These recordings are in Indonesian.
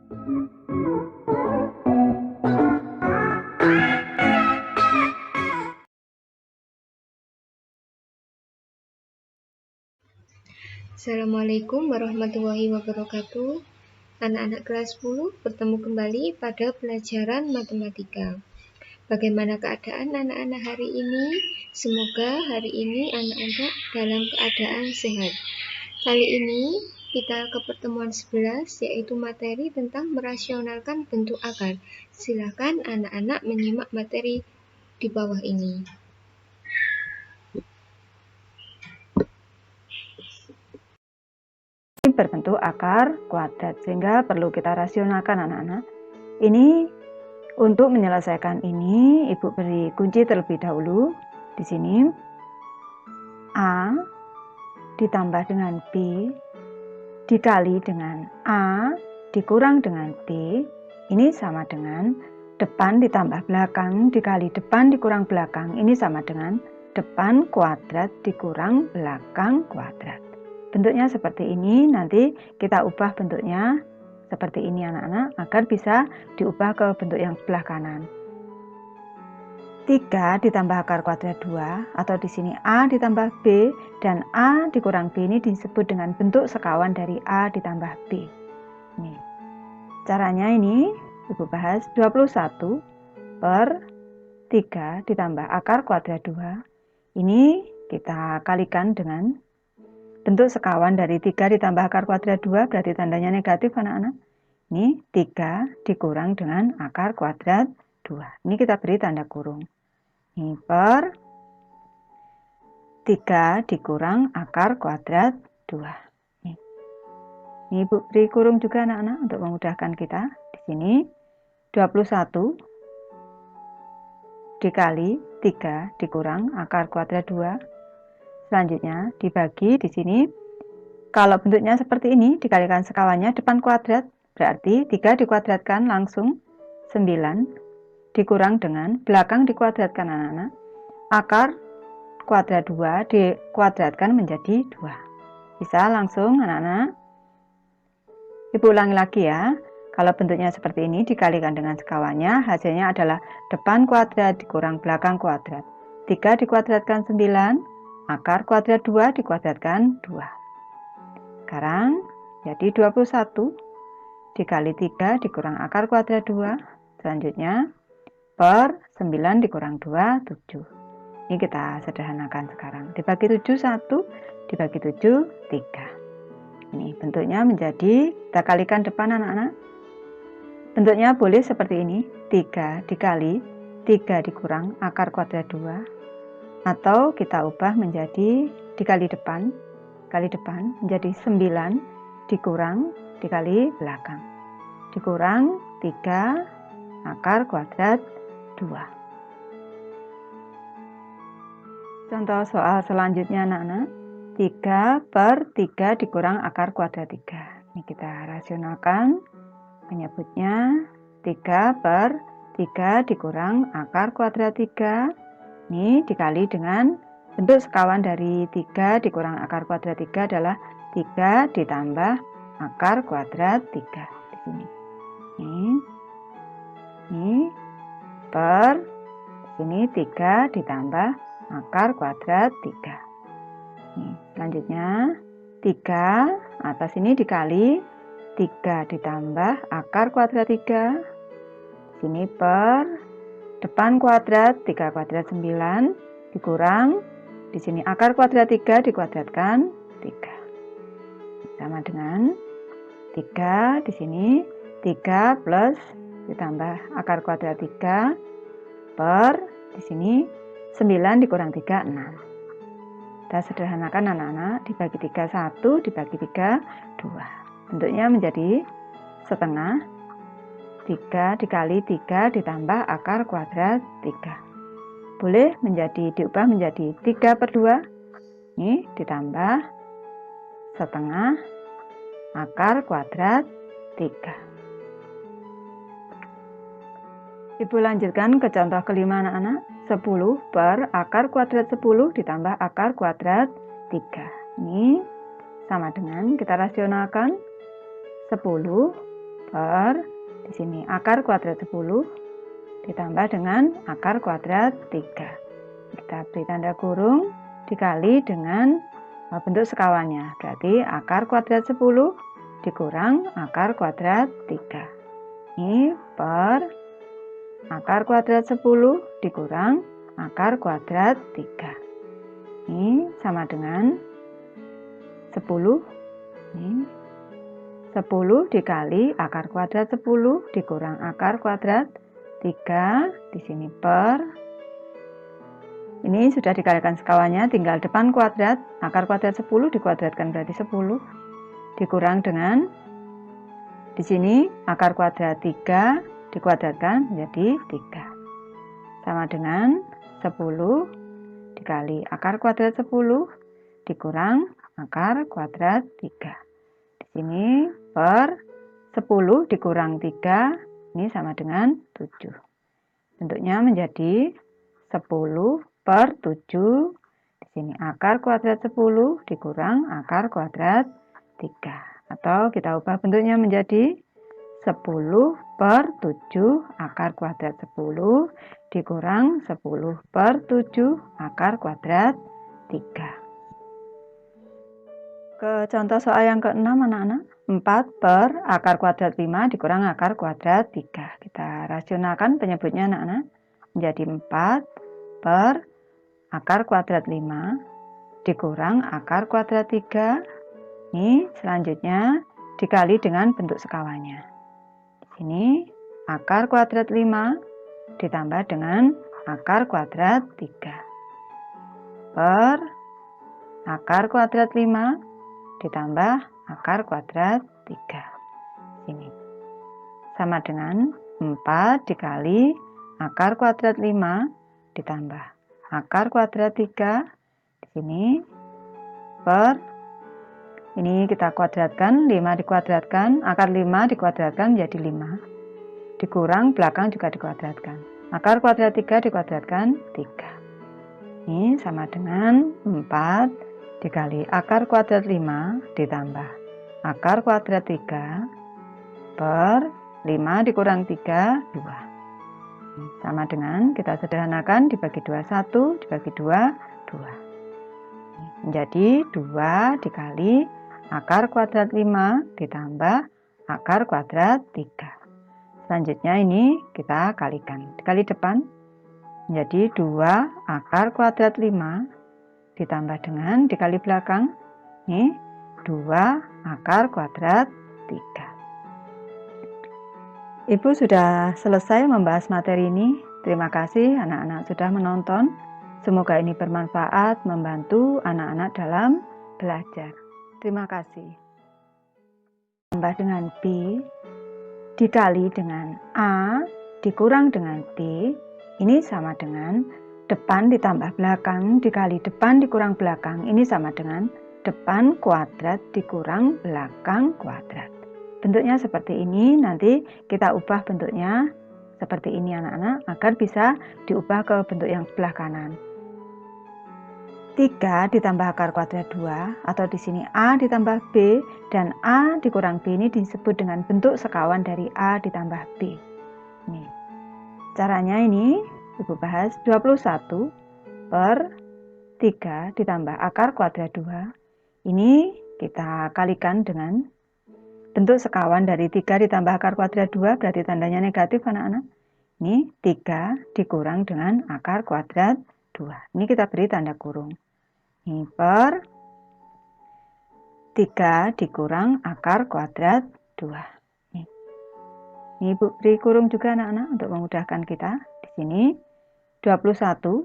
Assalamualaikum warahmatullahi wabarakatuh. Anak-anak kelas 10 bertemu kembali pada pelajaran matematika. Bagaimana keadaan anak-anak hari ini? Semoga hari ini anak-anak dalam keadaan sehat. Kali ini kita ke pertemuan 11, yaitu materi tentang merasionalkan bentuk akar. Silakan anak-anak menyimak materi di bawah ini. Berbentuk akar kuadrat, sehingga perlu kita rasionalkan anak-anak. Ini untuk menyelesaikan ini, Ibu beri kunci terlebih dahulu. Di sini A ditambah dengan B dikali dengan A dikurang dengan B, ini sama dengan depan ditambah belakang dikali depan dikurang belakang, ini sama dengan depan kuadrat dikurang belakang kuadrat. Bentuknya seperti ini, nanti kita ubah bentuknya seperti ini anak-anak, agar bisa diubah ke bentuk yang sebelah kanan. 3 ditambah akar kuadrat 2, atau di sini A ditambah B, dan A dikurang B ini disebut dengan bentuk sekawan dari A ditambah B. Ini. Caranya ini Ibu bahas 21 per 3 ditambah akar kuadrat 2. Ini kita kalikan dengan bentuk sekawan dari 3 ditambah akar kuadrat 2, berarti tandanya negatif anak-anak. Ini 3 dikurang dengan akar kuadrat 2. Ini kita beri tanda kurung. Ini per 3 dikurang akar kuadrat 2. Ini Ibu beri kurung juga anak-anak untuk memudahkan kita. Di sini 21 dikali 3 dikurang akar kuadrat 2. Selanjutnya dibagi di sini. Kalau bentuknya seperti ini, dikalikan sekawannya depan kuadrat, berarti 3 dikuadratkan langsung 9 dikurang dengan belakang dikuadratkan anak-anak. Akar kuadrat 2 dikuadratkan menjadi 2. Bisa langsung anak-anak. Ibu ulangi lagi ya. Kalau bentuknya seperti ini dikalikan dengan sekawannya, hasilnya adalah depan kuadrat dikurang belakang kuadrat. 3 dikuadratkan 9, akar kuadrat 2 dikuadratkan 2. Sekarang jadi 21 dikali 3 dikurang akar kuadrat 2. Selanjutnya per 9 dikurang 2, 7. Ini kita sederhanakan sekarang. Dibagi 7, 1. Dibagi 7, 3. Ini bentuknya menjadi, kita kalikan depan anak-anak. Bentuknya boleh seperti ini. 3 dikali 3 dikurang akar kuadrat 2. Atau kita ubah menjadi dikali depan menjadi 9 dikurang dikali belakang dikurang 3 akar kuadrat 2. Contoh soal selanjutnya anak-anak, 3 per 3 dikurang akar kuadrat 3. Ini kita rasionalkan, menyebutnya 3 per 3 dikurang akar kuadrat 3. Ini dikali dengan bentuk sekawan dari 3 dikurang akar kuadrat 3 adalah 3 ditambah akar kuadrat 3. Di sini. Ini per sini 3 ditambah akar kuadrat 3. Ini, selanjutnya 3 atas ini dikali 3 ditambah akar kuadrat 3. Sini per depan kuadrat 3 kuadrat 9 dikurang di sini akar kuadrat 3 dikuadratkan 3. Sama dengan 3 di sini 3 plus ditambah akar kuadrat 3 per di sini 9 dikurang 3, 6. Kita sederhanakan anak-anak, dibagi 3, 1, dibagi 3, 2. Bentuknya menjadi setengah 3 dikali 3 ditambah akar kuadrat 3. Boleh diubah menjadi 3 per 2. Ini ditambah setengah akar kuadrat 3. Ibu lanjutkan ke contoh kelima anak-anak. 10 per akar kuadrat 10 ditambah akar kuadrat 3. Ini sama dengan kita rasionalkan 10 per di sini akar kuadrat 10 ditambah dengan akar kuadrat 3. Kita beri tanda kurung dikali dengan bentuk sekawannya. Berarti akar kuadrat 10 dikurang akar kuadrat 3. Ini per akar kuadrat 10 dikurang akar kuadrat 3. Ini sama dengan 10. Ini 10 dikali akar kuadrat 10 dikurang akar kuadrat 3 di sini per. Ini sudah dikalikan sekawannya, tinggal depan kuadrat. Akar kuadrat 10 dikuadratkan berarti 10 dikurang dengan di sini akar kuadrat 3 dikuadratkan menjadi 3. Sama dengan 10 dikali akar kuadrat 10 dikurang akar kuadrat 3. Di sini per 10 dikurang 3 ini sama dengan 7. Bentuknya menjadi 10 per 7. Di sini akar kuadrat 10 dikurang akar kuadrat 3. Atau kita ubah bentuknya menjadi 10 per 7 akar kuadrat 10 dikurang 10 per 7 akar kuadrat 3. Ke contoh soal yang ke-6 anak-anak. 4 per akar kuadrat 5 dikurang akar kuadrat 3. Kita rasionalkan penyebutnya anak-anak. Menjadi 4 per akar kuadrat 5 dikurang akar kuadrat 3. Ini selanjutnya dikali dengan bentuk sekawannya. Di sini akar kuadrat 5 ditambah dengan akar kuadrat 3. Per akar kuadrat 5 ditambah akar kuadrat 3. Ini sama dengan 4 dikali akar kuadrat 5 ditambah akar kuadrat 3. Di sini per ini kita kuadratkan, 5 dikuadratkan, akar 5 dikuadratkan menjadi 5. Dikurang belakang juga dikuadratkan. Akar kuadrat 3 dikuadratkan 3. Ini sama dengan 4 dikali akar kuadrat 5 ditambah akar kuadrat 3 per 5 dikurang 3, 2. Sama dengan kita sederhanakan dibagi 2, 1, dibagi 2, 2. Menjadi 2 dikali akar kuadrat 5 ditambah akar kuadrat 3. Selanjutnya ini kita kalikan. Dikali depan menjadi 2 akar kuadrat 5 ditambah dengan dikali belakang ini 2 akar kuadrat 3. Ibu sudah selesai membahas materi ini. Terima kasih anak-anak sudah menonton. Semoga ini bermanfaat membantu anak-anak dalam belajar. Terima kasih. Tambah dengan B dikali dengan A dikurang dengan T. Ini sama dengan depan ditambah belakang dikali depan dikurang belakang. Ini sama dengan depan kuadrat dikurang belakang kuadrat. Bentuknya seperti ini. Nanti kita ubah bentuknya seperti ini anak-anak agar bisa diubah ke bentuk yang sebelah kanan. 3 ditambah akar kuadrat 2 atau di sini A ditambah B dan A dikurang B ini disebut dengan bentuk sekawan dari A ditambah B. Ini. Caranya ini Ibu bahas 21 per 3 ditambah akar kuadrat 2. Ini kita kalikan dengan bentuk sekawan dari 3 ditambah akar kuadrat 2 berarti tandanya negatif anak-anak. Ini 3 dikurang dengan akar kuadrat 2. Ini kita beri tanda kurung. Ini per 3 dikurang akar kuadrat 2. Ini Ibu beri kurung juga anak-anak untuk memudahkan kita. Di sini 21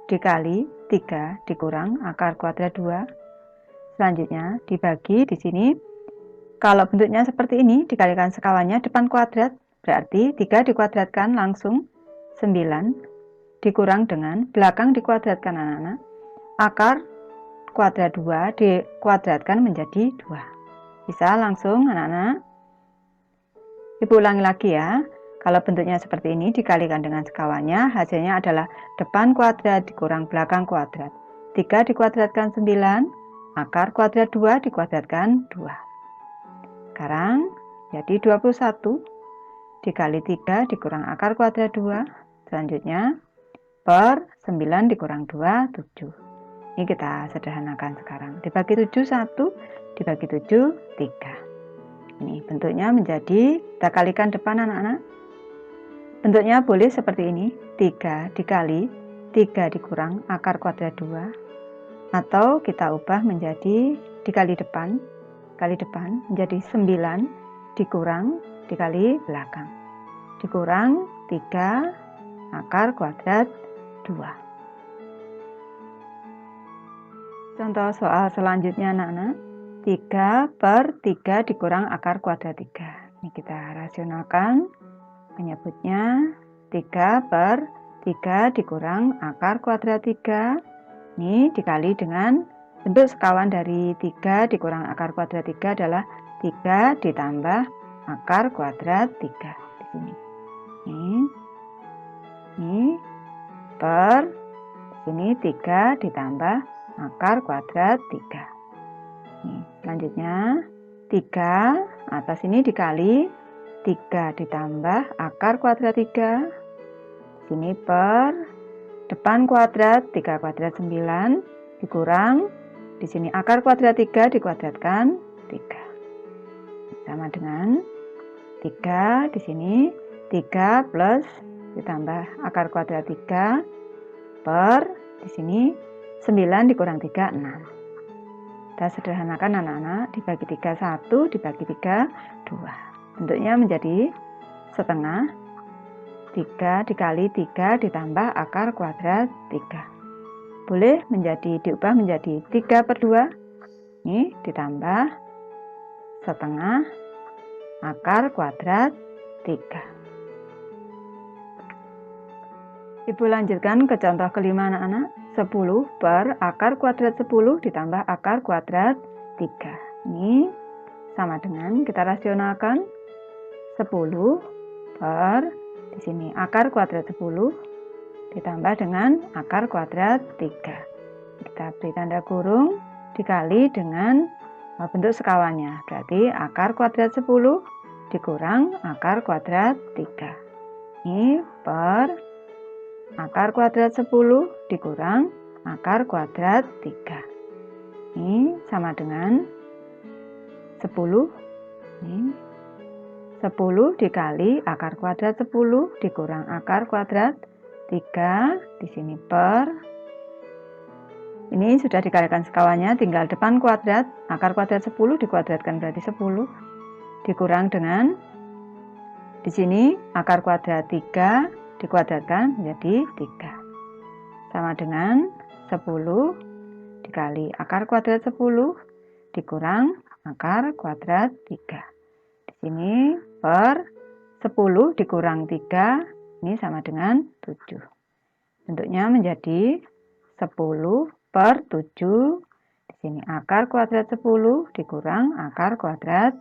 dikali 3 dikurang akar kuadrat 2. Selanjutnya dibagi di sini. Kalau bentuknya seperti ini dikalikan sekawannya depan kuadrat. Berarti 3 dikuadratkan langsung 9 dikurang dengan belakang dikuadratkan anak-anak. Akar kuadrat 2 dikuadratkan menjadi 2. Bisa langsung anak-anak. Ibu ulangi lagi ya. Kalau bentuknya seperti ini dikalikan dengan sekawannya, hasilnya adalah depan kuadrat dikurang belakang kuadrat. 3 dikuadratkan 9, akar kuadrat 2 dikuadratkan 2. Sekarang jadi 21 dikali 3 dikurang akar kuadrat 2. Selanjutnya per 9 dikurang 2, 7. Ini kita sederhanakan sekarang. Dibagi 7, 1. Dibagi 7, 3. Ini bentuknya menjadi, kita kalikan depan anak-anak. Bentuknya boleh seperti ini. 3 dikali 3 dikurang akar kuadrat 2. Atau kita ubah menjadi dikali depan. Kali depan menjadi 9 dikurang dikali belakang. Dikurang 3 akar kuadrat 2. Contoh soal selanjutnya anak-anak. 3 per 3 dikurang akar kuadrat 3. Ini kita rasionalkan. Menyebutnya 3 per 3 dikurang akar kuadrat 3. Ini dikali dengan bentuk sekawan dari 3 dikurang akar kuadrat 3 adalah 3 ditambah akar kuadrat 3. Di sini. Ini per sini 3 ditambah akar kuadrat 3. Selanjutnya 3 atas ini dikali 3 ditambah akar kuadrat 3. Sini per depan kuadrat 3 kuadrat 9 dikurang di sini akar kuadrat 3 dikuadratkan 3. Sama dengan 3 di sini 3 plus ditambah akar kuadrat 3 per di sini 9 dikurang 3, 6. Kita sederhanakan anak-anak, dibagi 3, 1, dibagi 3, 2. Bentuknya menjadi setengah 3 dikali 3 ditambah akar kuadrat 3. Boleh diubah menjadi 3 per 2. Ini ditambah setengah akar kuadrat 3. Ibu lanjutkan ke contoh kelima anak-anak. 10 per akar kuadrat 10 ditambah akar kuadrat 3. Ini sama dengan kita rasionalkan 10 per di sini akar kuadrat 10 ditambah dengan akar kuadrat 3. Kita beri tanda kurung dikali dengan bentuk sekawannya. Berarti akar kuadrat 10 dikurang akar kuadrat 3. Ini per akar kuadrat 10 dikurang akar kuadrat 3. Ini sama dengan 10. Ini 10 dikali akar kuadrat 10 dikurang akar kuadrat 3. Di sini per. Ini sudah dikalikan sekawannya, tinggal depan kuadrat. Akar kuadrat 10 dikuadratkan berarti 10. Dikurang dengan di sini akar kuadrat 3 dikuadratkan menjadi 3. Sama dengan 10 dikali akar kuadrat 10 dikurang akar kuadrat 3. Di sini per 10 dikurang 3, ini sama dengan 7. Bentuknya menjadi 10 per 7. Di sini akar kuadrat 10 dikurang akar kuadrat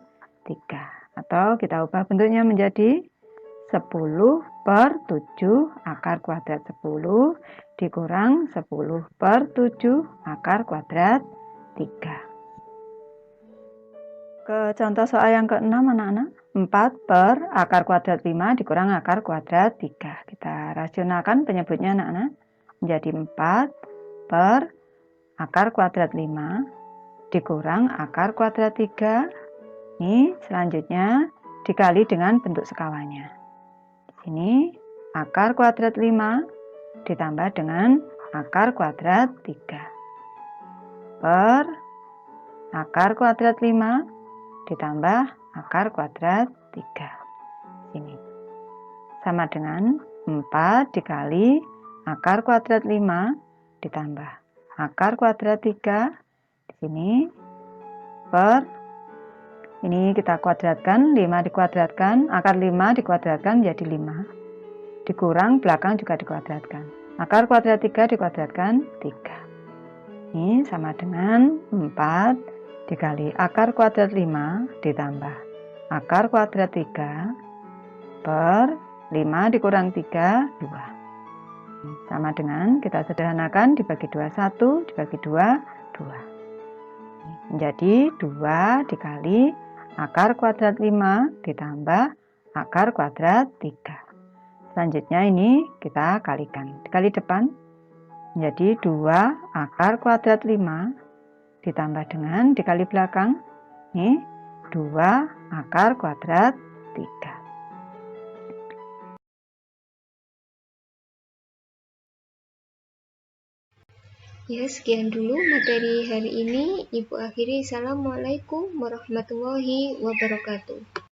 3. Atau kita ubah bentuknya menjadi 10 per 7 akar kuadrat 10 dikurang 10 per 7 akar kuadrat 3. Ke contoh soal yang ke-6 anak-anak. 4 per akar kuadrat 5 dikurang akar kuadrat 3. Kita rasionalkan penyebutnya anak-anak menjadi 4 per akar kuadrat 5 dikurang akar kuadrat 3. Ini selanjutnya dikali dengan bentuk sekawannya. Ini akar kuadrat 5 ditambah dengan akar kuadrat 3 per akar kuadrat 5 ditambah akar kuadrat 3. Ini sama dengan 4 dikali akar kuadrat 5 ditambah akar kuadrat 3. Di sini per ini kita kuadratkan, 5 dikuadratkan, akar 5 dikuadratkan menjadi 5. Dikurang belakang juga dikuadratkan. Akar kuadrat 3 dikuadratkan 3. Ini sama dengan 4 dikali akar kuadrat 5 ditambah akar kuadrat 3 per 5 dikurang 3, 2. Ini sama dengan kita sederhanakan dibagi 2, 1, dibagi 2, 2. Menjadi 2 dikali akar kuadrat 5 ditambah akar kuadrat 3. Selanjutnya ini kita kalikan. Dikali depan menjadi 2 akar kuadrat 5 ditambah dengan dikali belakang. Ini 2 akar kuadrat 3. Ya, sekian dulu materi hari ini. Ibu akhiri. Assalamualaikum warahmatullahi wabarakatuh.